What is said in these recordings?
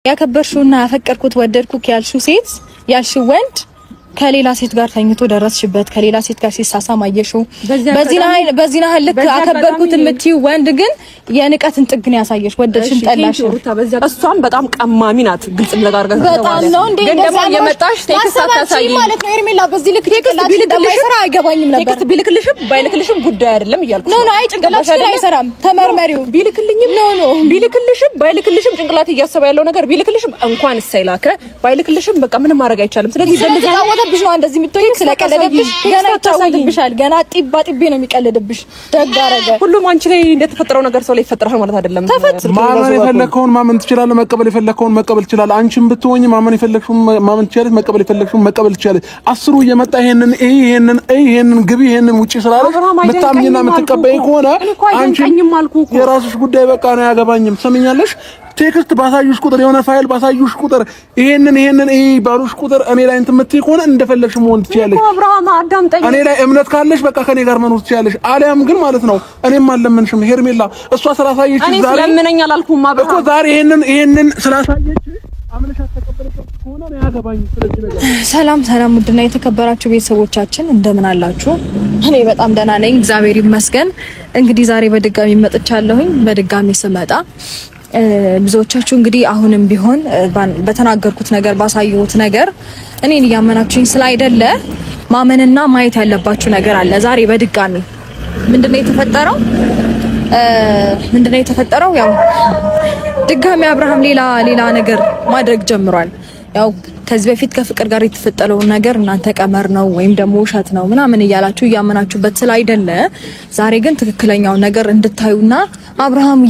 ያከበርሽውና ያፈቀርኩት ወደድኩክ ያልሽው ሴት ያልሽው ወንድ ከሌላ ሴት ጋር ተኝቶ ደረስሽበት፣ ከሌላ ሴት ጋር ሲሳሳም አየሽው። በዚህ ነው ልክ አከበርኩት የምትይው ወንድ ግን የንቀትን ጥግ ነው ያሳየሽ። ወደድሽም ጠላሽ እሷም በጣም ቀማሚ ናት። ግልጽ ነገር አድርገን በጣም ነው እንዴ እንደዛ የመጣሽ ቴክስት አታሳይ ማለት ነው። ሄርሜላ በዚህ ልክ ቴክስት ቢልክልሽም አይገባኝም ነበር። ቴክስት ቢልክልሽም ባይልክልሽም ጉዳይ አይደለም እያልኩ ነው። አይ ጭንቅላትሽ አይሰራም። ተመርመሪው። ቢልክልኝም ነው ቢልክልሽም ባይልክልሽም ጭንቅላት እያሰበ ያለው ነገር ቢልክልሽም እንኳን ሳይላከ ባይልክልሽም በቃ ምንም ማድረግ አይቻልም። ስለዚህ ስለተጫወተብሽ ነው እንደዚህ የምትሆኚ። ስለቀለደብሽ ገና ይጫወትብሻል። ገና ጢባ ጢቤ ነው የሚቀልድብሽ። ደግ አደረገ። ሁሉም አንቺ ላይ እንደተፈጠረው ነገር ሰው ላይ ይፈጠራል ማለት አይደለም። ማመን የፈለከውን ማመን ትችላለህ። መቀበል የፈለከውን መቀበል ትችላለህ። አንቺም ብትሆኚ ማመን የፈለክሽውን ማመን ትችላለህ። መቀበል የፈለክሽውን መቀበል ትችላለህ። አስሩ እየመጣ ይሄንን ግቢ ይሄንን ውጪ ስላለሽ መታምኝና የምትቀበይ ከሆነ አንቺ የራስሽ ጉዳይ በቃ ነው ያገባኝም። ሰምኛለሽ። ቴክስት ባሳዩሽ ቁጥር የሆነ ፋይል ባሳዩሽ ቁጥር ይሄንን ባሉሽ ቁጥር እኔ ላይ እንትን የምትይ ከሆነ እንደፈለግሽ መሆን ትችያለሽ። አብርሃም አዳምጠኝ። እኔ ላይ እምነት ካለሽ በቃ ከኔ ጋር መኖር ትችያለሽ። አሊያም ግን ማለት ነው እኔም አልለምንሽም። ሄርሜላ እሷ ስላሳየች ዛሬ እኔ ስለምነኝ አላልኩም አብርሃም እኮ ዛሬ ይሄንን ስላሳየች አምነሽ ተቀበለሽ ከሆነ ነው ያገባኝ። ስለዚህ ነገር ሰላም ውድና የተከበራችሁ ቤተሰቦቻችን እንደምን አላችሁ? እኔ በጣም ደህና ነኝ፣ እግዚአብሔር ይመስገን። እንግዲህ ዛሬ በድጋሚ መጥቻለሁኝ። በድጋሚ ስመጣ ብዙዎቻችሁ እንግዲህ አሁንም ቢሆን በተናገርኩት ነገር ባሳየሁት ነገር እኔን እያመናችሁኝ ስላይደለ ማመንና ማየት ያለባችሁ ነገር አለ። ዛሬ በድጋሚ ምንድነው የተፈጠረው? ያው ድጋሚ አብርሃም ሌላ ነገር ማድረግ ጀምሯል። ያው ከዚህ በፊት ከፍቅር ጋር የተፈጠረው ነገር እናንተ ቀመር ነው ወይም ደግሞ ውሸት ነው ምናምን እያላችሁ እያመናችሁበት ስላይደለ ዛሬ ግን ትክክለኛው ነገር እንድታዩና አብርሃም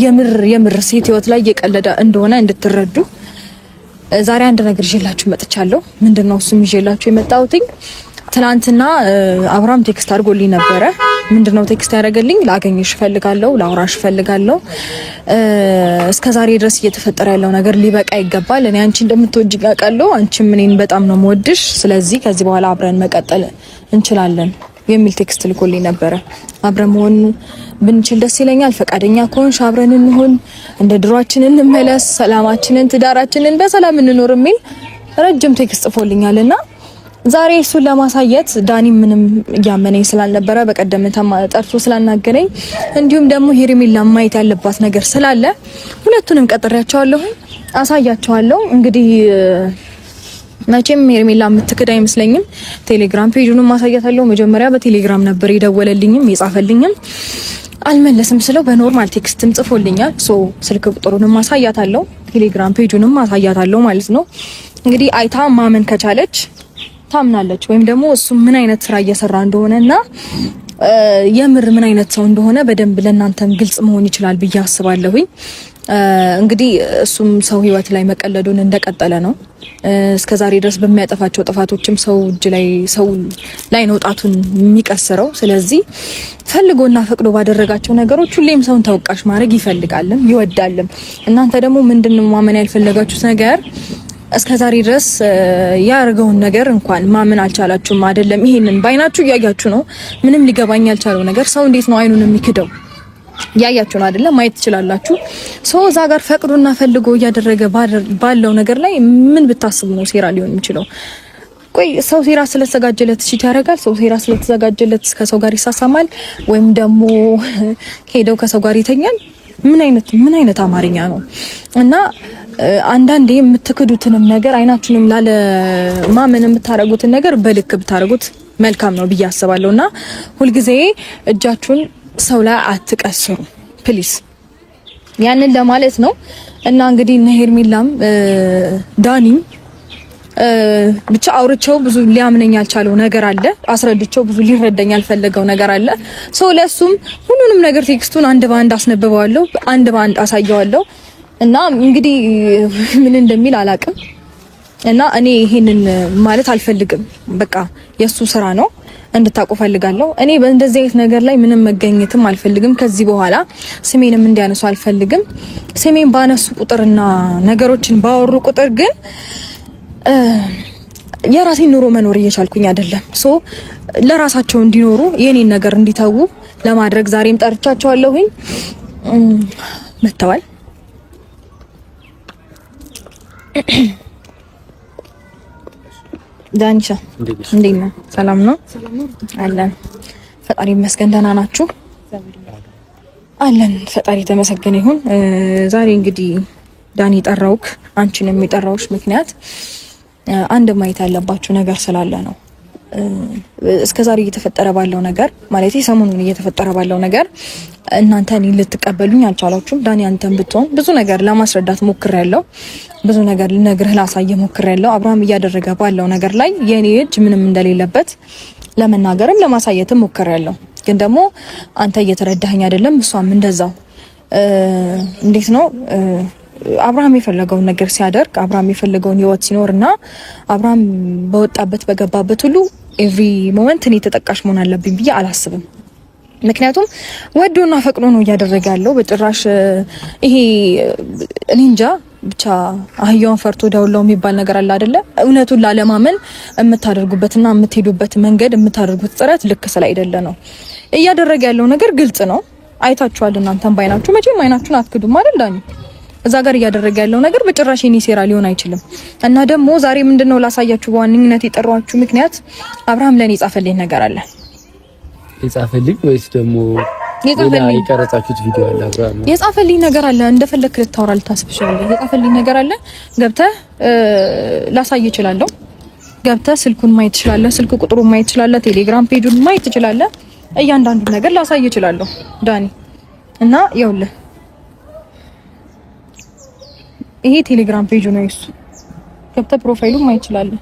የምር ሴት ህይወት ላይ እየቀለደ እንደሆነ እንድትረዱ ዛሬ አንድ ነገር ይዤላችሁ መጥቻለሁ። ምንድነው እሱም ይዤላችሁ የመጣሁትኝ? ትናንትና አብርሃም ቴክስት አድርጎልኝ ነበረ። ምንድነው ቴክስት ያደረገልኝ? ላገኝሽ ፈልጋለሁ፣ ላውራሽ ፈልጋለሁ። እስከዛሬ ድረስ እየተፈጠረ ያለው ነገር ሊበቃ ይገባል። እኔ አንቺ እንደምትወጂኝ አውቃለሁ፣ አንቺም እኔን በጣም ነው የምወድሽ። ስለዚህ ከዚህ በኋላ አብረን መቀጠል እንችላለን የሚል ቴክስት ልኮልኝ ነበረ። አብረን መሆን ብንችል ደስ ይለኛል። ፈቃደኛ ከሆንሽ አብረን እንሆን፣ እንደ ድሯችን እንመለስ፣ ሰላማችንን ትዳራችንን በሰላም እንኖር የሚል ረጅም ቴክስት ጽፎልኛልና ዛሬ እሱን ለማሳየት ዳኒ ምንም ያመነኝ ስላልነበረ በቀደም ጠርቶ ስላናገረኝ እንዲሁም ደግሞ ሄርሜላ ማየት ያለባት ነገር ስላለ ሁለቱንም ቀጥሬያቸዋለሁ፣ አሳያቸዋለሁ። እንግዲህ መቼም ሄርሜላ የምትክድ አይመስለኝም። ቴሌግራም ፔጁንም ማሳያታለሁ። መጀመሪያ በቴሌግራም ነበር የደወለልኝም የጻፈልኝም አልመለስም ስለው በኖርማል ቴክስትም ጽፎልኛል። ስልክ ቁጥሩንም ማሳያታለሁ፣ ቴሌግራም ፔጁንም ማሳያታለሁ ማለት ነው። እንግዲህ አይታ ማመን ከቻለች ታምናለች ወይም ደግሞ እሱ ምን አይነት ስራ እየሰራ እንደሆነና የምር ምን አይነት ሰው እንደሆነ በደንብ ለእናንተም ግልጽ መሆን ይችላል ብዬ አስባለሁኝ። እንግዲህ እሱም ሰው ህይወት ላይ መቀለዱን እንደቀጠለ ነው። እስከዛሬ ድረስ በሚያጠፋቸው ጥፋቶችም ሰው እጅ ላይ ሰው ላይ ነው ጣቱን የሚቀስረው። ስለዚህ ፈልጎና ፈቅዶ ባደረጋቸው ነገሮች ሁሌም ሰውን ተወቃሽ ማድረግ ይፈልጋልም ይወዳልም። እናንተ ደግሞ ምንድነው ማመን ያልፈለጋችሁት ነገር? እስከዛሬ ድረስ ያርገውን ነገር እንኳን ማመን አልቻላችሁም አይደለም? ይሄንን ባይናችሁ እያያችሁ ነው። ምንም ሊገባኝ ያልቻለው ነገር ሰው እንዴት ነው አይኑን የሚክደው? ያያችሁ ነው አይደለም? ማየት ትችላላችሁ። ሰው እዛ ጋር ፈቅዶና ፈልጎ እያደረገ ባለው ነገር ላይ ምን ብታስቡ ነው ሴራ ሊሆን የሚችለው? ቆይ ሰው ሴራ ስለተዘጋጀለት እሺ ያደርጋል? ሰው ሴራ ስለተዘጋጀለት ከሰው ጋር ይሳሳማል ወይም ደግሞ ሄደው ከሰው ጋር ይተኛል? ምን አይነት አማርኛ ነው? እና አንዳንዴ የምትክዱትንም ነገር አይናችሁንም ላለ ማመን የምታረጉትን ነገር በልክ ብታረጉት መልካም ነው ብዬ አስባለሁና ሁልጊዜ እጃችሁን ሰው ላይ አትቀስሩ ፕሊስ። ያንን ለማለት ነው። እና እንግዲህ እነ ሄርሜላም ዳኒም ብቻ አውርቸው ብዙ ሊያምነኝ ያልቻለው ነገር አለ። አስረድቸው ብዙ ሊረዳኝ ያልፈለገው ነገር አለ። ለሱም ሁሉንም ነገር ቴክስቱን አንድ በአንድ አስነበበዋለሁ፣ አንድ በአንድ አሳየዋለሁ። እና እንግዲህ ምን እንደሚል አላቅም። እና እኔ ይሄንን ማለት አልፈልግም። በቃ የሱ ስራ ነው እንድታውቁ ፈልጋለሁ። እኔ በእንደዚህ አይነት ነገር ላይ ምንም መገኘትም አልፈልግም። ከዚህ በኋላ ስሜንም እንዲያነሱ አልፈልግም። ስሜን ባነሱ ቁጥርና ነገሮችን ባወሩ ቁጥር ግን የራሴን ኑሮ መኖር እየቻልኩኝ አይደለም። ለራሳቸው እንዲኖሩ የኔን ነገር እንዲተዉ ለማድረግ ዛሬም ጠርቻቸዋለሁኝ። መተዋል። ዳንቻ እንዴት ነህ? ሰላም ነው አለን። ፈጣሪ ይመስገን። ደህና ናችሁ? አለን። ፈጣሪ ተመሰገነ ይሁን። ዛሬ እንግዲህ ዳኒ ጠራውክ፣ አንቺንም የጠራውሽ ምክንያት አንድ ማየት ያለባችሁ ነገር ስላለ ነው። እስከዛሬ እየተፈጠረ ባለው ነገር ማለት ሰሞኑን እየተፈጠረ ባለው ነገር እናንተ እኔን ልትቀበሉኝ አልቻላችሁም። ዳኒ አንተን ብትሆን ብዙ ነገር ለማስረዳት ሞክሬያለሁ፣ ብዙ ነገር ልነግርህ ላሳየ ሞክሬያለሁ። አብርሃም እያደረገ ባለው ነገር ላይ የኔ እጅ ምንም እንደሌለበት ለመናገርም ለማሳየትም ሞክሬያለሁ። ግን ደግሞ አንተ እየተረዳኸኝ አይደለም፣ እሷም እንደዛው። እንዴት ነው አብርሃም የፈለገውን ነገር ሲያደርግ አብርሃም የፈለገውን ህይወት ሲኖርና አብርሃም በወጣበት በገባበት ሁሉ ኤቭሪ ሞመንት እኔ ተጠቃሽ መሆን አለብኝ ብዬ አላስብም። ምክንያቱም ወዶና ፈቅዶ ነው እያደረገ ያለው። በጭራሽ ይሄ እኔ እንጃ ብቻ አህያውን ፈርቶ ዳውላው የሚባል ነገር አለ አይደለ? እውነቱን ላለማመን የምታደርጉበትና የምትሄዱበት መንገድ የምታደርጉት ጥረት ልክ ስላይደለ ነው። እያደረገ ያለው ነገር ግልጽ ነው። አይታችኋል እናንተም ባይናችሁ። መቼም አይናችሁን አትክዱም አይደል ዳኒ? እዛ ጋር እያደረገ ያለው ነገር በጭራሽ የኔ ሴራ ሊሆን አይችልም። እና ደግሞ ዛሬ ምንድነው ላሳያችሁ በዋነኝነት የጠራኋችሁ ምክንያት አብርሃም ለኔ ጻፈልኝ ነገር አለ። የጻፈልኝ ወይስ ደግሞ ሌላ የቀረጻችሁት ቪዲዮ አለ? አብርሃም የጻፈልኝ ነገር አለ። እንደፈለክ ልታወራ ልታስብሻለህ። የጻፈልኝ ነገር አለ። ገብተህ ላሳይ እችላለሁ። ገብተህ ስልኩን ማየት ትችላለህ። ስልክ ቁጥሩን ማየት ትችላለህ። ቴሌግራም ፔጁን ማየት ትችላለህ። እያንዳንዱ ነገር ላሳይ እችላለሁ ዳኒ። እና ይኸውልህ ይሄ ቴሌግራም ፔጁ ነው። እሱ ገብተህ ፕሮፋይሉን ማየት ትችላለህ።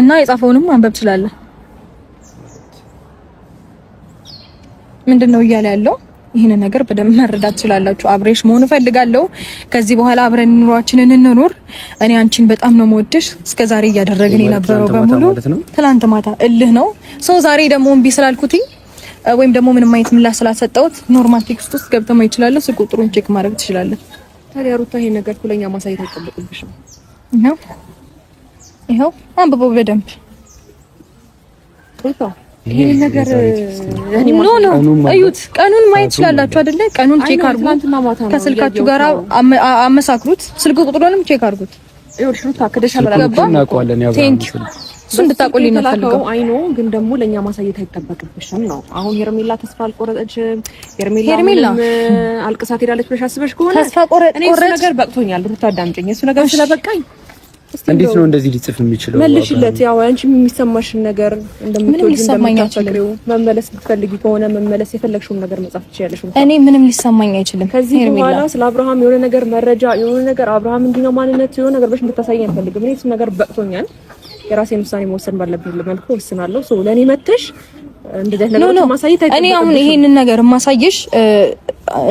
እና የጻፈውንም ማንበብ ትችላለህ። ምንድነው እያለ ያለው? ይሄን ነገር በደንብ መረዳት ትችላላችሁ። አብሬሽ መሆን እፈልጋለሁ። ከዚህ በኋላ አብረን ኑሯችንን እንኖር። እኔ አንቺን በጣም ነው የምወድሽ። እስከዛሬ እያደረግን የነበረው በሙሉ ትላንት ማታ እልህ ነው። ዛሬ ደግሞ እምቢ ስላልኩትኝ ወይም ደግሞ ምንም አይነት ምላሽ ስላሰጠሁት ኖርማል ቴክስት ውስጥ ገብተህ ማየት ትችላለህ። ስልክ ቁጥሩን ቼክ ማድረግ ትችላለህ። ታዲያ ሩታ ይሄን ነገር ኩለኛ ማሳየት አይጠበቅብሽም። ይኸው አንብቦ በደንብ ሩታ ይሄን ነገር እዩት። ቀኑን ማየት ትችላላችሁ አይደለ? ቀኑን ቼክ አድርጉት። ከስልካችሁ ጋር አመሳክሩት። ስልክ ቁጥሩንም ቼክ አድርጉት። ይኸውልሽ ሩታ ከደሻላ እናውቀዋለን ያው እሱ እንድታቆልኝ ነው ፈልገው። አይ ኖ ግን ደግሞ ለኛ ማሳየት አይጠበቅብሽም ነው። አሁን ሄርሜላ ተስፋ አልቆረጠችም። ሄርሜላ አልቅሳ ትሄዳለች ብለሽ አስበሽ ከሆነ ተስፋ ቆረጥ ነገር በቅቶኛል። ሩታ አዳምጪኝ። እሱ ነገር ስለበቃኝ እንዴት ነው እንደዚህ ሊጽፍ የሚችለው? መልሽለት። ያው አንቺ የሚሰማሽን ነገር እንደምትወጂ እንደምታፈቅሪው መመለስ ብትፈልጊ ከሆነ መመለስ የፈለግሽውን ነገር መጻፍ ትችያለሽ። እኔ ምንም ሊሰማኝ አይችልም። ከዚህ በኋላ ስለ አብርሃም የሆነ ነገር መረጃ የሆነ ነገር አብርሃም እንዲህ ነው ማንነት የሆነ ነገር ብለሽ እንድታሳየኝ አልፈልግም። እኔ እሱ ነገር በቅቶኛል። የራሴን ውሳኔ መወሰን ባለብኝ መልኩ ወስናለሁ። ሶ ለኔ መተሽ እንደዚህ ነገር ማሳየት አይደለም። እኔ አሁን ይሄንን ነገር ማሳየሽ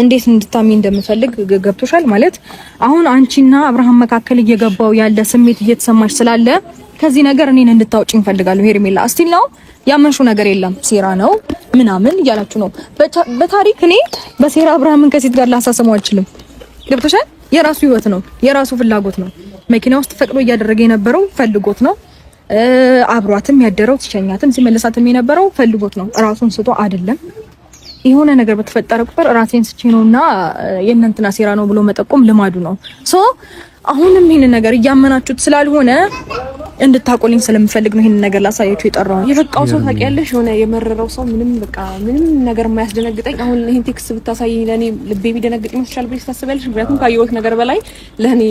እንዴት እንድታሚ እንደምፈልግ ገብቶሻል ማለት። አሁን አንቺና አብርሃም መካከል እየገባው ያለ ስሜት እየተሰማሽ ስላለ ከዚህ ነገር እኔን እንድታውጪኝ ፈልጋለሁ። ሄርሜላ እስቲል ነው ያመንሹ ነገር የለም ሴራ ነው ምናምን እያላችሁ ነው። በታሪክ እኔ በሴራ አብርሃምን ከሴት ጋር ላሳሰመው አልችልም። ገብቶሻል? የራሱ ህይወት ነው፣ የራሱ ፍላጎት ነው። መኪና ውስጥ ፈቅዶ እያደረገ የነበረው ፈልጎት ነው። አብሯትም ያደረው ሲሸኛትም ሲመለሳትም የነበረው ፈልጎት ነው። ራሱን ስቶ አይደለም። የሆነ ነገር በተፈጠረ ቁጥር ራሴን ስቼ ነውና የእናንተና ሴራ ነው ብሎ መጠቆም ልማዱ ነው። ሶ አሁንም ይሄን ነገር እያመናችሁት ስላልሆነ እንድታቆልኝ ስለምፈልግ ነው ይሄን ነገር ላሳያችሁ የጠራው። የበቃው ሰው ታውቂያለሽ፣ የሆነ የመረረው ሰው ምንም ነገር የማያስደነግጠኝ። አሁን ይሄን ቴክስት ብታሳይ ለኔ ልቤ ቢደነግጥ ይመስልሻል ብለሽ ታስቢያለሽ? ምክንያቱም ካየሁት ነገር በላይ ለኔ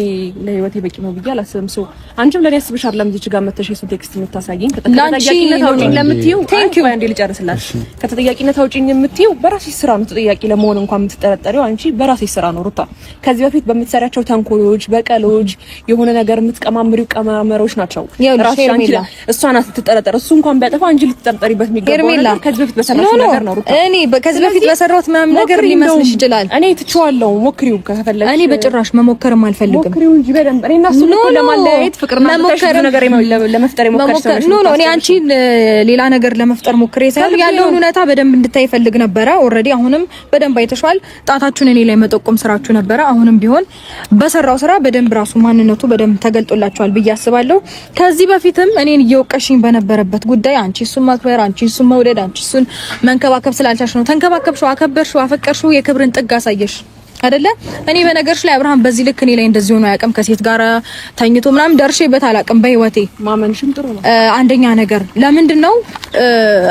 ለህይወቴ በቂ ነው ብዬ አላስብም። ሶ አንቺም ለኔ ያስብሻል። ለምዚህ ጋር መተሽ የሱ ቴክስት የምታሳይኝ ከተጠያቂነት አውጪኝ ለምትይው ወይ አንዴ ልጨርስላት። ከተጠያቂነት አውጪኝ የምትይው በራስሽ ስራ ነው። ተጠያቂ ለመሆን እንኳን የምትጠረጠሪው አንቺ በራስሽ ስራ ነው ሩታ። ከዚህ በፊት በምትሰሪያቸው ተንኮሎች፣ በቀሎች የሆነ ነገር የምትቀማምሪው ቀማመሮች ናቸው። እሷ ናት ትጠረጠር። እሱ እንኳን ቢያጠፋ አንቺ ልትጠርጠሪበት የሚገባው ነገር ከዚህ በፊት በሰራሽ ነገር ነው ሩታ። እኔ ከዚህ በፊት በሰራሁት ምናምን ነገር ሊመስልሽ ይችላል። እኔ ትችዋለሁ። ሞክሪው ከፈለግሽ። እኔ በጭራሽ መሞከርም አልፈልግም። ሞክሪው እንጂ በደንብ እኔና እሱ ለማለያየት ፍቅርና ነገር ለመፍጠር የሞከርሽ ነው። እኔ አንቺን ሌላ ነገር ለመፍጠር ሞክሬ ሳይሆን ያለውን እውነታ በደንብ እንድታይ ፈልግ ነበረ። ኦልሬዲ አሁንም በደንብ አይተሽዋል። ጣታችሁን እኔ ላይ መጠቆም ስራችሁ ነበረ። አሁንም ቢሆን በሰራው ስራ በደንብ ራሱ ማንነቱ በደንብ ተገልጦላችኋል ብዬ አስባለሁ። ከዚህ በፊትም እኔን እየወቀሽኝ በነበረበት ጉዳይ አንቺ እሱን ማክበር፣ አንቺ እሱን መውደድ፣ አንቺ እሱን መንከባከብ ስላልቻልሽ ነው። ተንከባከብሽው፣ አከበርሽው፣ አፈቀርሽው፣ የክብርን ጥግ አሳየሽ አይደለ? እኔ በነገርሽ ላይ አብርሃም በዚህ ልክ እኔ ላይ እንደዚህ ሆኖ አያውቅም። ከሴት ጋር ተኝቶ ምናምን ደርሼበት አላውቅም በህይወቴ። ማመንሽም ጥሩ ነው። አንደኛ ነገር ለምንድነው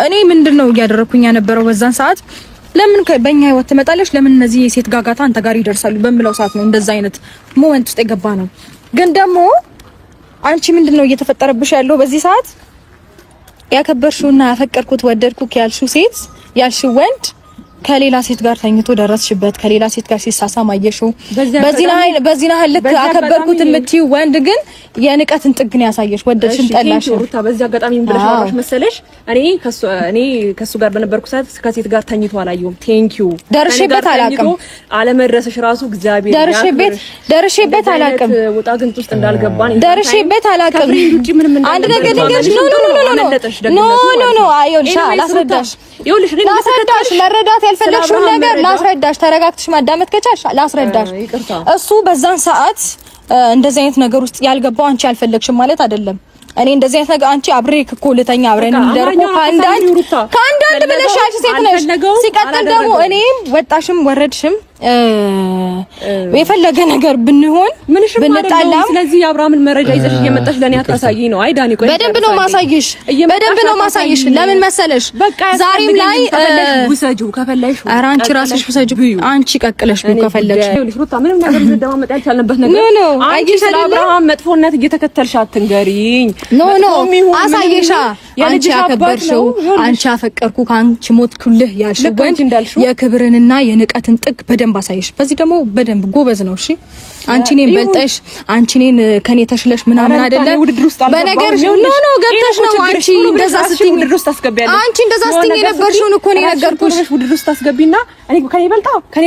እኔ ምንድነው እያደረኩኝ የነበረው በዛን ሰዓት? ለምን በእኛ ህይወት ትመጣለሽ? ለምን እነዚህ የሴት ጋጋታ አንተ ጋር ይደርሳሉ በሚለው ሰዓት ነው እንደዛ አይነት ሞመንት ውስጥ የገባ ነው። ግን ደግሞ አንቺ ምንድነው እየተፈጠረብሽ ያለው በዚህ ሰዓት? ያከበርሽውና ያፈቀርኩት ወደድኩት ያልሽው ሴት ያልሽው ወንድ ከሌላ ሴት ጋር ተኝቶ ደረስሽበት፣ ከሌላ ሴት ጋር ሲሳሳም አየሽው። በዚህ ናህል ልክ አከበርኩት የምትይው ወንድ ግን የንቀትን ጥግ ነው ያሳየሽ። ወደድሽም ጠላሽ ሩታ። በዚህ አጋጣሚ ምን ብለሽ አወራሽ መሰለሽ? እኔ ከሱ ጋር በነበርኩ ሰዓት ከሴት ጋር ተኝቶ አላየሁም። ቴንኪው ደርሼበት አላውቅም። አለመድረስሽ ራሱ እግዚአብሔር ደርሼበት አላውቅም። ወጣ ግንት ውስጥ እንዳልገባን ደርሼበት አላውቅም። አንድ ነገር ልንገርሽ። ኖ አይውልሽ ላስረዳሽ መረዳት ያልፈለግሽውን ነገር ላስረዳሽ። ተረጋግተሽ ማዳመጥ ከቻልሽ ላስረዳሽ። እሱ በዛን ሰዓት እንደዚህ አይነት ነገር ውስጥ ያልገባው አንቺ ያልፈለግሽም ማለት አይደለም። እኔ እንደዚህ አይነት ነገር አንቺ አብሬክ እኮ ልተኛ አብረን እንደርኩ ከአንዳንድ ብለሽ አንቺ ሴት ነሽ። ሲቀጥል ደግሞ እኔም ወጣሽም ወረድሽም የፈለገ ነገር ብንሆን ብንጣላም፣ ስለዚህ የአብርሃምን መረጃ ይዘሽ እየመጣሽ ለኔ አታሳይኝ ነው። አይ ዳኒ፣ ቆይ በደንብ ነው ማሳይሽ። ለምን መሰለሽ? ዛሬም ላይ ውሰጂው ከፈለግሽ፣ ኧረ አንቺ ራስሽ ውሰጂው፣ አንቺ ቀቅለሽ ነው ከፈለግሽ። ሩታ ምንም ነገር ልደማመጥ ያልቻልንበት ነገር አንቺ ስለ አብርሃም መጥፎነት እየተከተልሽ አትንገሪኝ። ኖ አሳየሻ። አንቺ ያከበርሽው፣ አንቺ ያፈቀርኩ፣ ከአንቺ ሞትኩልህ ያልሽው ወንድ የክብርንና የንቀትን ጥግ በደንብ አሳየሽ። በዚህ ደግሞ በደንብ ጎበዝ ነው። እሺ አንቺ እኔን በልጠሽ፣ አንቺ እኔን ከኔ ተሽለሽ ምናምን አይደለም በነገር ኖ ገብተሽ ነው አንቺ እንደዛ ስትኝ ውድድር ውስጥ ታስገቢያለሽ። አንቺ እንደዛ ስትኝ የነበርሽውን እኮ ነው የነገርኩሽ። ውድድር ውስጥ ታስገቢና እኔ ከኔ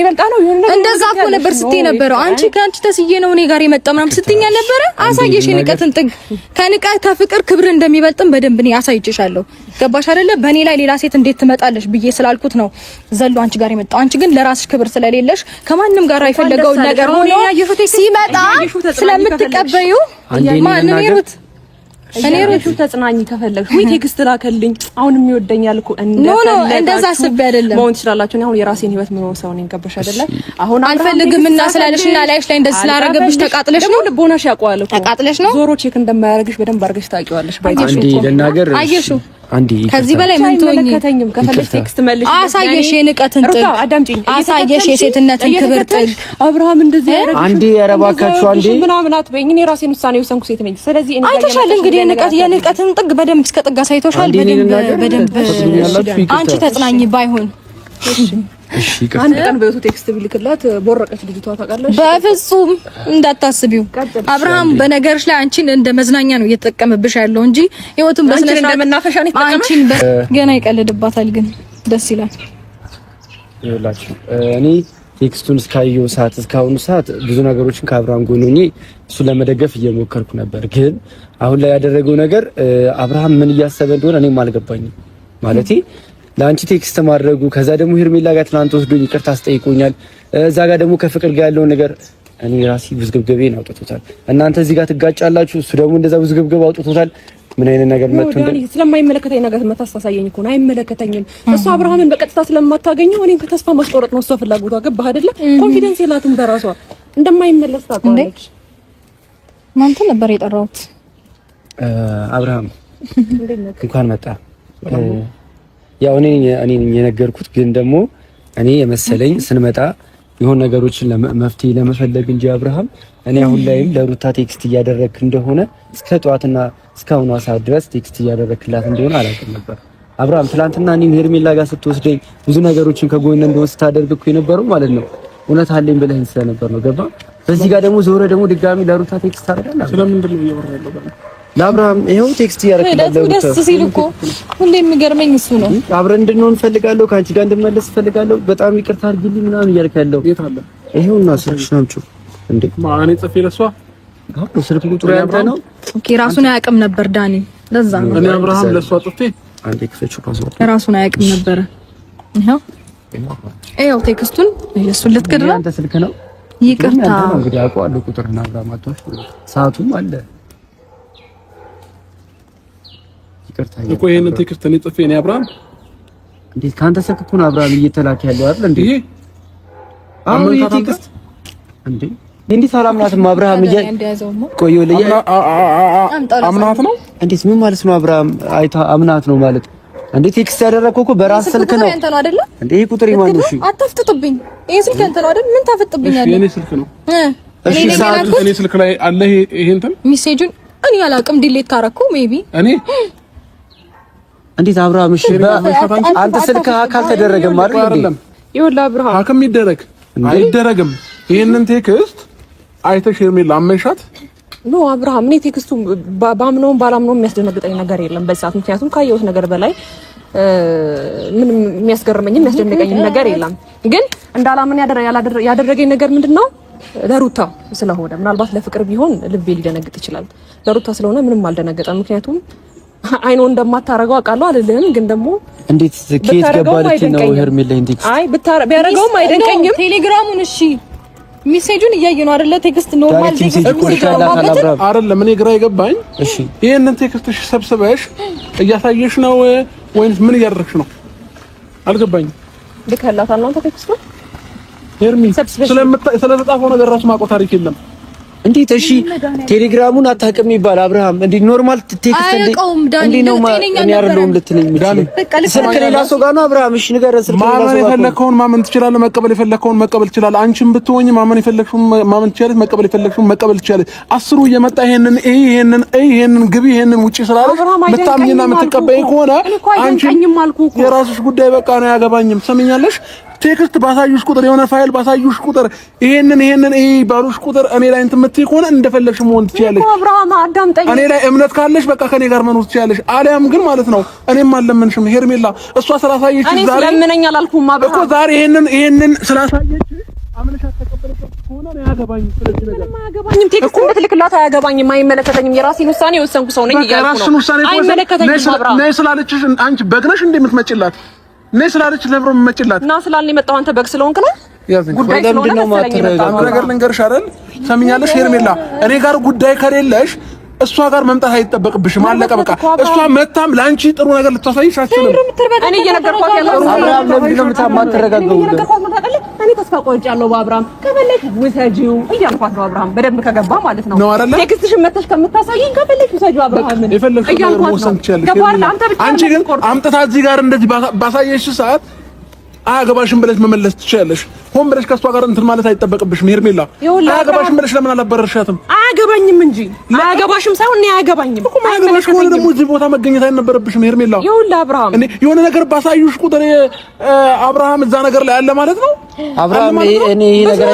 በልጣ ነው ይሁን ነገር እንደዛ እኮ ነበር ስትይ ነበረው። አንቺ ከአንቺ ተስዬ ነው እኔ ጋር የመጣው ምናምን ስትኝ አልነበረ? አሳየሽ የንቀትን ጥግ። ከንቀት ከፍቅር ክብር እንደሚበልጥም በደንብ እኔ አሳይቼሻለሁ። ገባሽ አይደለ? በእኔ ላይ ሌላ ሴት እንዴት ትመጣለሽ ብዬ ስላልኩት ነው ዘሎ አንቺ ጋር የመጣው። አንቺ ግን ለራስሽ ክብር ስለሌለሽ ከማንም ጋር አይፈልገው ነገር ሆኖ ሲመጣ ስለምትቀበዩ ማን ይሩት እኔ ሩት ተጽናኝ ከፈለግሽ ወይ ቴክስት ላከልኝ። አሁንም ይወደኛል እኮ እንደዛ አስቤ አይደለም መሆን ትችላላችሁ። እኔ አሁን የራሴን ህይወት ምኖር ሰው ነኝ። ገባሽ አይደለ? አሁን አልፈልግም እና ስላለሽና ላይሽ ላይ እንደዚህ ስላረገብሽ ተቃጥለሽ ነው። ልቦናሽ ያውቀዋል እኮ ተቃጥለሽ ነው። ዞሮ ቼክ እንደማያረግሽ በደንብ አድርገሽ ታውቂዋለሽ። ባይሽ አንዴ ከዚህ በላይ ምን ትሆኚ? ከፈለሽ ቴክስት መልሽ። አሳየሽ የንቀትን ጥግ፣ አሳየሽ የሴትነትን ክብር ጥግ። አብርሃም እንደዚህ ያረጋግጥ አንዴ ያረባካችሁ አንዴ ምናምን አትበይኝ። እኔ ራሴን ውሳኔ ወሰንኩ ሴት ነኝ። ስለዚህ እኔ አይተሻል እንግዲህ የንቀትን ጥግ በደንብ እስከ ጥግ አሳይቶሻል። በደንብ አንቺ ተጽናኝ ባይሆን እሺ አንድ ቀን በዩቱ ቴክስት ቢልክላት ቦረቀች ልጅቷ ታውቃለሽ። በፍጹም እንዳታስቢው አብርሃም በነገርሽ ላይ አንቺን እንደ መዝናኛ ነው እየተጠቀመብሽ ያለው እንጂ ህይወቱን በስነ ስርዓት መናፈሻ ነው አንቺን ገና ይቀልድባታል። ግን ደስ ይላል። ይኸውላችሁ እኔ ቴክስቱን እስካየው ሰዓት እስካሁኑ ሰዓት ብዙ ነገሮችን ከአብርሃም ጎን ሆኜ እሱ ለመደገፍ እየሞከርኩ ነበር። ግን አሁን ላይ ያደረገው ነገር አብርሃም ምን እያሰበ እንደሆነ እኔም አልገባኝም ማለቴ ለአንቺ ቴክስት ማድረጉ ከዛ ደግሞ ሄርሜላ ጋር ትናንት ወስዶኝ ይቅርታ አስጠይቆኛል። እዛ ጋር ደግሞ ከፍቅር ጋር ያለው ነገር እኔ ራሴ ውዝግብግቤን አውጥቶታል። እናንተ እዚህ ጋር ትጋጫላችሁ፣ እሱ ደግሞ እንደዛ ውዝግብግብ አውጥቶታል። ምን አይነት ነገር መጥቶ ስለማይመለከተኝ ነገር መታሳሳየኝ እኮ ነው። አይመለከተኝም። እሱ አብርሃምን በቀጥታ ስለማታገኘው እኔን ከተስፋ ማስቆረጥ ነው እሷ ፍላጎቷ። ገባህ አይደለ? ኮንፊደንስ የላትም በራሷ እንደማይመለስ ታውቃለች። ማንተ ነበር የጠራሁት? አብርሃም እንኳን መጣ። ያው እኔ የነገርኩት ግን ደግሞ እኔ የመሰለኝ ስንመጣ የሆነ ነገሮችን ለመፍትሄ ለመፈለግ እንጂ አብርሃም እኔ አሁን ላይም ለሩታ ቴክስት እያደረክ እንደሆነ እስከ ጠዋትና እስካሁን ሰዓት ድረስ ቴክስት እያደረክላት እንደሆነ አላውቅም ነበር። አብርሃም ትላንትና እኔም ሄርሜላ ጋር ስትወስደኝ ብዙ ነገሮችን ከጎን እንደሆነ ስታደርግ እኮ የነበረው ማለት ነው እውነት አለኝ ብለህ ስለነበር ነው። ገባ? በዚህ ጋር ደግሞ ዞረ ደግሞ ድጋሚ ለሩታ ቴክስት ታደርጋለህ። ስለምንድን ነው እያወራህ ያለው? ለአብርሃም ይሄው ቴክስት እያደረግልኝ ደስ ሲል እኮ ሁሌ የሚገርመኝ እሱ ነው። አብረን እንድንሆን ፈልጋለሁ፣ ካንቺ ጋር እንድመለስ ፈልጋለሁ፣ በጣም ይቅርታ አድርጊልኝ ምናምን እያልክ ያለው የት አለ? ይሄውና ስልክሽን አምጪው እንዴ ማን ጽፌ ለሷ ጋር ስልክ ቁጥሩ ያንተ ነው። ኦኬ ራሱን አያውቅም ነበር ዳኒ። ለዛ ነው እኔ አብርሃም ለሷ ጽፌ አንዴ ክፈችው ፓስወርድ ራሱን አያውቅም ነበር። ይሄው ቴክስቱን እሱን ልትከድራ አንተ ስልክ ነው። ይቅርታ እንግዲህ አውቀዋለሁ ቁጥርና አብርሃም አጥቷሽ ሰዓቱም አለ እኮ ይሄንን ቴክስት እኔ ጽፌ ነው አብርሃም እንዴት ካንተ ስልክ እኮ ነው አብርሃም እየተላከ ያለው አይደል እንዴ? አሁን ይሄ ቴክስት እንዴት አላምናትም አብርሃም ቆይ አምናት ነው እንዴት ምን ማለት ነው አብርሃም አይታ አምናት ነው ማለት እንዴ? ቴክስት ያደረከው እኮ በራስ ስልክ ነው እንዴ? ይሄ ቁጥር ይማን ነው? እሺ አታፍጥጥብኝ። ይሄ ስልክ አንተ ነው አይደል? ምን ታፈጥብኛለህ? የኔ ስልክ ነው። እሺ ሰዓት እኔ ስልክ ላይ አለ ይሄ እንትን ሜሴጁን እኔ አላውቅም። ዲሌት ካረኩ ሜቢ እኔ እንዴት አብርሃም እሺ አንተ ስልክ አካል ተደረገም አይደል? ይኸውልህ አብርሃም ሀከም ይደረግ አይደረግም። ይሄንን ቴክስት አይተሽ ሄርሜላ አመንሻት? ኖ አብርሃም እኔ ቴክስቱ ባምነውም ባላምነውም የሚያስደነግጠኝ ነገር የለም በሰዓት ምክንያቱም ካየሁት ነገር በላይ ምንም የሚያስገርመኝም የሚያስደንቀኝም ነገር የለም። ግን እንዳላምን ያደረገኝ ነገር ምንድነው ለሩታ ስለሆነ ምናልባት ለፍቅር ቢሆን ልቤ ሊደነግጥ ይችላል። ለሩታ ስለሆነ ምንም አልደነገጠም። ምክንያቱም አይኖ እንደማታረገው አውቃለሁ አይደለም። ግን ደግሞ እንዴት ከየት ገባልኝ ነው ሄርሜላ ኢንዴክስ አይ ቢያረገውም አይደንቀኝም። ቴሌግራሙን እሺ ሜሴጁን እያየሁ ነው አይደለ? ቴክስት ኖርማል ቴክስት አይደለም። እኔ ግራ የገባኝ እሺ ይሄንን ቴክስት ሰብስበሽ እያሳየሽ ነው ወይስ ምን እያደረግሽ ነው? አልገባኝም። ልከላታል ነው ቴክስቱ ሄርሚ ስለተጻፈው ነገር ራሱ ማቆ ታሪክ የለም። እንዴት እሺ ቴሌግራሙን አታውቅም ይባል አብርሃም እንዴ? ኖርማል ቴክስት እንዴ ነው እኔ አይደለሁም ልትለኝ የምችለው ስልክ ሌላ ሰው ጋር ነው አብርሃም። እሺ ንገረን። ስልክ ማመን የፈለከውን ማመን ትችላለህ፣ መቀበል የፈለከውን መቀበል ትችላለህ። አንቺም ብትሆኚ ማመን የፈለክሽውን ማመን ትችላለህ፣ መቀበል የፈለክሽውን መቀበል ትችላለህ። አስሩ እየመጣ ይሄንን ግቢ ይሄንን ውጪ ስላለሽ መታምኝና የምትቀበይ ከሆነ አንቺ የራስሽ ጉዳይ በቃ ነው ያገባኝም። ሰምኛለሽ? ቴክስት ባሳዩሽ ቁጥር የሆነ ፋይል ባሳዩሽ ቁጥር ይሄንን ባሉሽ ቁጥር እኔ ላይ እንትን የምትይ ከሆነ እንደፈለግሽ መሆን ትችያለሽ። አብርሃም አዳምጠኝ። እኔ ላይ እምነት ካለሽ በቃ ከኔ ጋር መኖር ትችያለሽ። አሊያም ግን ማለት ነው እኔም አልለምንሽም ሄርሜላ። እሷ ስላሳየች ዛሬ እኔ ስለምነኝ አላልኩም አብርሃም እኮ ዛሬ ይሄንን ስላሳየች አምነሻት ተቀበለች ከሆነ ነው ያገባኝ። ስለዚህ ነገር አያገባኝም። ቴክስት እንድትልክላት አያገባኝም፣ አይመለከተኝም። የራሴን ውሳኔ የወሰንኩ ሰው ነኝ እያልኩ ነው። አይመለከተኝም አብርሃም። ነይ ስላለችሽ አንቺ በግነሽ እንደምትመጪላት ነይ ስላለች ለብሮ መመጭላት እና ስላልኔ መጣው አንተ በግ ስለሆንክ ነው ጉዳይ ስለሆነ አንድ ነገር ልንገርሽ አይደል? ሰምኛለሽ ሄርሜላ፣ እኔ ጋር ጉዳይ ከሌለሽ እሷ ጋር መምጣት አይጠበቅብሽም። አለቀ በቃ። እሷ መታም ላንቺ ጥሩ ነገር ልታሳይሽ አትችልም። እኔ እየነገርኳት ያለው አብርሃም ለምን ነው የምታማትረጋገው? እየነገርኳት ነው ታውቃለህ። እኔ ተስፋ ቆርጫለሁ በአብርሃም። ከፈለክ ውሰጂው እያልኳት ነው አብርሃም። በደንብ ከገባ ማለት ነው ቴክስትሽን መተሽ ከምታሳይኝ ከፈለክ ውሰጂው አብርሃም እያልኳት ነው። አንቺ ግን አምጥታ እዚህ ጋር እንደዚህ ባሳየሽ ሰዓት አያገባሽም ብለሽ መመለስ ትችያለሽ። ሆን ብለሽ ከሷ ጋር እንትን ማለት አይጠበቅብሽም ሄርሜላ። አያገባሽም ብለሽ ለምን አላበረርሻትም? አያገባኝም እንጂ አያገባሽም ሳይሆን እኔ አያገባኝም እኮ ማያገባሽ ከሆነ ደግሞ እዚህ ቦታ መገኘት አይነበረብሽም ሄርሜላ። ይኸውልህ አብርሃም እኔ የሆነ ነገር ባሳዩሽ ቁጥር አብርሃም እዛ ነገር ላይ አለ ማለት ነው። አብርሃም እኔ ነገር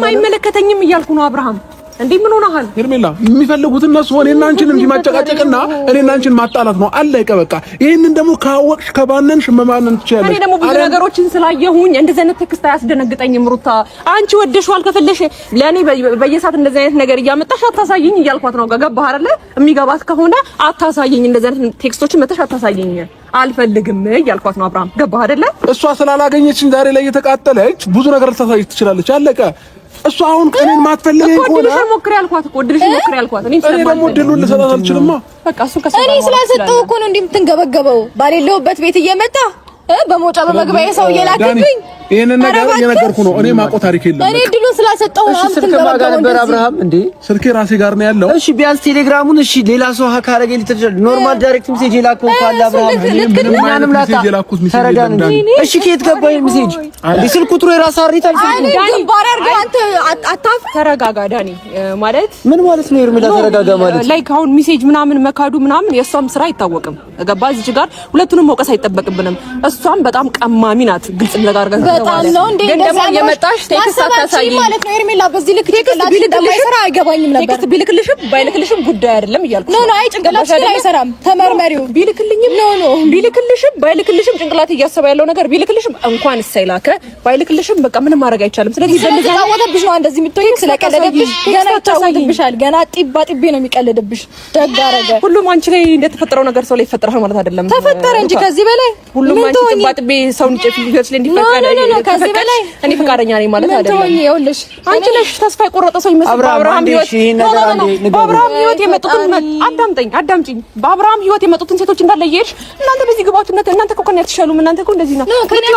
አይመለከተኝም እያልኩ ነው አብርሃም። እንዴ ምን ሆነሃል ሄርሜላ? የሚፈልጉት እነሱ እኔና አንቺን እንጂ ማጨቃጨቅና እኔና አንቺን ማጣላት ነው። አለቀ በቃ። ይሄንን ደግሞ ካወቅሽ ከባነንሽ መማነን ትችያለሽ። እኔ ደግሞ ብዙ ነገሮችን ስላየሁኝ እንደዚህ አይነት ቴክስት አያስደነግጠኝም ሩታ። አንቺ ወደሽዋል ከፈለሽ ለኔ በየሰዓት እንደዚህ አይነት ነገር እያመጣሽ አታሳይኝ እያልኳት ነው። ገባህ አይደለ? የሚገባት ከሆነ አታሳይኝ፣ እንደዚህ አይነት ቴክስቶችን መተሽ አታሳይኝ አልፈልግም እያልኳት ነው አብርሃም። ገባህ አይደለ? እሷ ስላላገኘችን ዛሬ ላይ እየተቃጠለች ብዙ ነገር ልታሳይሽ ትችላለች። አለቀ። እሷ አሁን እኔን ማትፈልገኝ ከሆነ ድልሽን ሞክሪ ያልኳት እኮ ድልሽን ሞክሪ ያልኳት። እኔ ደግሞ ድሉን ልሰጣት አልችልም። በቃ እሱ ከሰራ እኔ ስላሰጠው እኮ ነው እንዴ የምትንገበገበው? ባሌለውበት ቤት እየመጣ በመውጫ በመግቢያ ሰው እየላክብኝ ይሄንን ነገር እየነገርኩ ነው። እኔ ማቆ ታሪክ የለም። እኔ ድሉን ስላሰጠው ነው የምትንገበገበው ነበር አብርሃም። እንዴ ስልኬ ራሴ ጋር ነው ያለው። እሺ ቢያንስ ቴሌግራሙን እሺ ሌላ ሰው ሀክ አደረገኝ ልትችል ኖርማል ዳይሬክት ሜሴጅ የላከው ካለ አብርሃም ምንም ሜሴጅ የላኩት ሜሴጅ ተረዳን። እሺ ከየት ገባኝ ሜሴጅ? እንዴ ስልክ ቁጥሩ የራስ አሪታ ዳኒ ግንባር አድርገህ አንተ አታፍ ተረጋጋ ዳኒ። ማለት ምን ማለት ነው ሄርሜላ? ተረጋጋ ማለት ላይክ አሁን ሜሴጅ ምናምን መካዱ ምናምን የእሷም ስራ አይታወቅም። ገባ እዚህ ጋር ሁለቱንም መውቀስ አይጠበቅብንም። እሷም በጣም ቀማሚ ናት። ግልጽ ነገር በጣም ነው እንዴ ደግሞ የመጣሽ ቴክስት አታሳይ ማለት ነው ሄርሜላ። በዚህ ልክ ቴክስት ቢልክልሽም አይገባኝም ነበር። ቴክስት ቢልክልሽም ጉዳይ አይደለም እያልኩ ነው። አይ ጭንቅላትሽ አይሰራም። ተመርመሪው። ቢልክልኝም ቢልክልሽም ጭንቅላት እያሰበ ያለው ነገር ቢልክልሽም እንኳን ሳይላከ ባይልክልሽም በቃ ምንም ማድረግ አይቻልም። ስለዚህ ተጫወተብሽ ነው እንደዚህ የምትሆኝ። ስለቀለደብሽ ገና ይጫወትብሻል። ገና ጢባ ጢቤ ነው የሚቀልድብሽ። ደግ አደረገ። ሁሉም አንቺ ላይ እንደተፈጠረው ነገር ሰው ላይ ይፈጠራል ማለት አይደለም። ተፈጠረ እንጂ ከዚህ በላይ ሁሉም አንቺ ጢባ ጢቤ ሰው እንጨት ሊሆን እንዲፈጠር ከዚህ በላይ እኔ ፈቃደኛ ነኝ ማለት አይደለም። ይኸውልሽ አንቺ ነሽ ተስፋ የቆረጠ ሰው ይመስል በአብርሃም ህይወት የመጡትን አዳምጪኝ። በአብርሃም ህይወት የመጡትን ሴቶች እንዳለ እየሄድሽ እናንተ በዚህ ግባቱነት እናንተ እኮ ከእኔ አትሻሉም። እናንተ እኮ እንደዚህ ነው።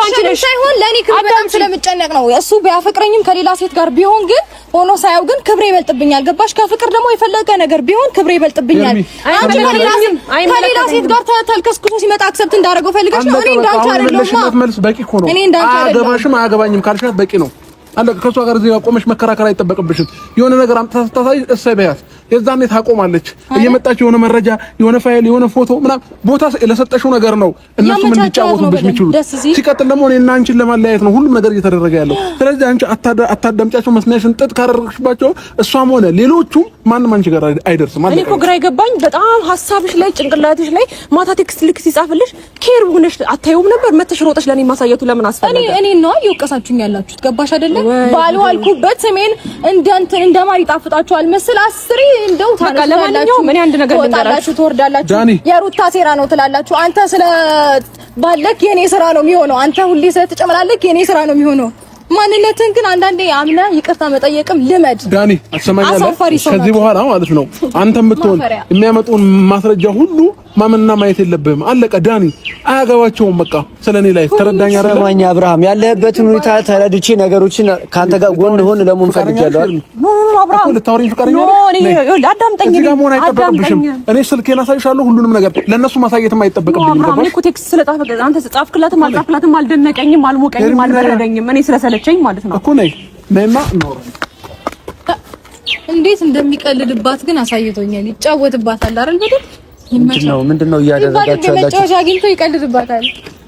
አንቺ ነሽ ሳይሆን ለኔ ክብር በጣም ስለምጨነቅ ነው። እሱ ቢያፈቅረኝም ከሌላ ሴት ጋር ቢሆን ግን ሆኖ ሳያው ግን ክብሬ ይበልጥብኛል። ገባሽ? ከፍቅር ደግሞ የፈለገ ነገር ቢሆን ክብሬ ይበልጥብኛል። አንቺ ከሌላ ሴት ጋር ተልከስክሶ ሲመጣ አክሰፕት እንዳደረገው ፈልገሽ ነው። እኔ እንዳንቺ አይደለሁም። መልስ በቂ እኮ ነው። አያገባሽም አያገባኝም ካልሻት በቂ ነው። አለ ከሷ ጋር እዚህ ጋር ቆመሽ መከራከር አይጠበቅብሽም። የሆነ ነገር አምጥታ ስታሳይ እሰይ በያት። የዛኔ ታቆማለች። እየመጣች የሆነ መረጃ የሆነ ፋይል የሆነ ፎቶ ምናምን ቦታ ለሰጠሽው ነገር ነው እነሱም እንዲጫወቱብሽ የሚችሉት። ሲቀጥል ደግሞ እኔና አንቺን ለማለያየት ነው ሁሉም ነገር እየተደረገ ያለው። ስለዚህ አንቺ አታዳምጫቸው። መስሚያሽን ጥጥ ካደረግሽባቸው እሷም ሆነ ሌሎቹም ማንም አንቺ ጋር አይደርስም። እኔ እኮ ግራ ይገባኝ በጣም ሀሳብሽ ላይ ጭንቅላትሽ ላይ ማታ ቴክስት ልክ ሲጻፍልሽ ኬር ሆነሽ አታየውም ነበር? መተሽ ሮጠሽ ለኔ ማሳየቱ ለምን አስፈለገ? እኔ ነው እየወቀሳችሁኝ ያላችሁት። ገባሽ አይደለም? ባልዋልኩበት ስሜን እንደማር ይጣፍጣችኋል መስል አስሪ እንደው ታላላችሁ። ምን አንድ ነገር ልንገራችሁ፣ ትወርዳላችሁ። የሩታ ሴራ ነው ትላላችሁ። አንተ ስለ ባለክ የኔ ስራ ነው የሚሆነው። አንተ ሁሌ ስለተጨመላለክ የኔ ስራ ነው የሚሆነው። ማንነትን ግን አንዳንዴ አምና ይቅርታ መጠየቅም ልመድ። ዳኒ አሰማኛለህ። ከዚህ በኋላ ማለት ነው አንተም ብትሆን የሚያመጡን ማስረጃ ሁሉ ማመንና ማየት የለብህም። አለቀ ዳኒ። አያገባቸውም በቃ ስለኔ ላይፍ ተረዳኝ አይደል? ሰማኛ አብርሃም፣ ያለህበትን ሁኔታ ተረድቼ ነገሮችን ካንተ ጋር ጎን ሆን ለምን ፈልጋለሁ አይደል? አብርሃም ልታወሪኝ ፈቃደኛ ነህ? አዳምጠኝ። እዚህ ጋር መሆን አይጠበቅብሽም። እኔ ስልኬን አሳይሻለሁ ሁሉንም ነገር ለነሱ ማሳየትም አይጠበቅብኝም። አብርሃም እኔ እኮ ቴክስት ስለጻፍክ አንተ ጻፍክላትም አልጻፍክላትም አልደነቀኝም፣ አልሞቀኝም፣ አልበረደኝም። እኔ ስለሰለቸኝ ማለት ነው እኮ ነይማ ነው እንዴት እንደሚቀልድባት ግን አሳይቶኛል። ይጫወትባታል አይደል? ምንድነው እያደረጋችሁ ያላችሁ? መጫወቻ አግኝቶ ይቀልድባታል።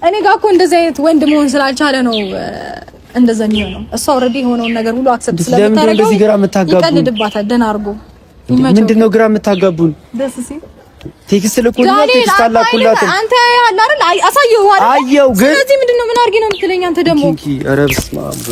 እኔ ጋር እኮ እንደዚህ አይነት ወንድ መሆን ስላልቻለ ነው እንደዛ የሚሆነው። እሷ ኦልሬዲ የሆነውን ነገር ሁሉ አክሰፕት ስለምታረገው ይቀልድባታል። ደህና አድርጎ ምንድነው ግራ የምታጋቡን? ደስ ሲል ቴክስት ልኮልኝ ቴክስት አላኩላት። አንተ ያለ አይደል? አሳየው አይደል? አየው ግን ስለዚህ ምንድነው ምን አድርጊ ነው የምትለኝ አንተ ደግሞ? ኧረ በስመ አብ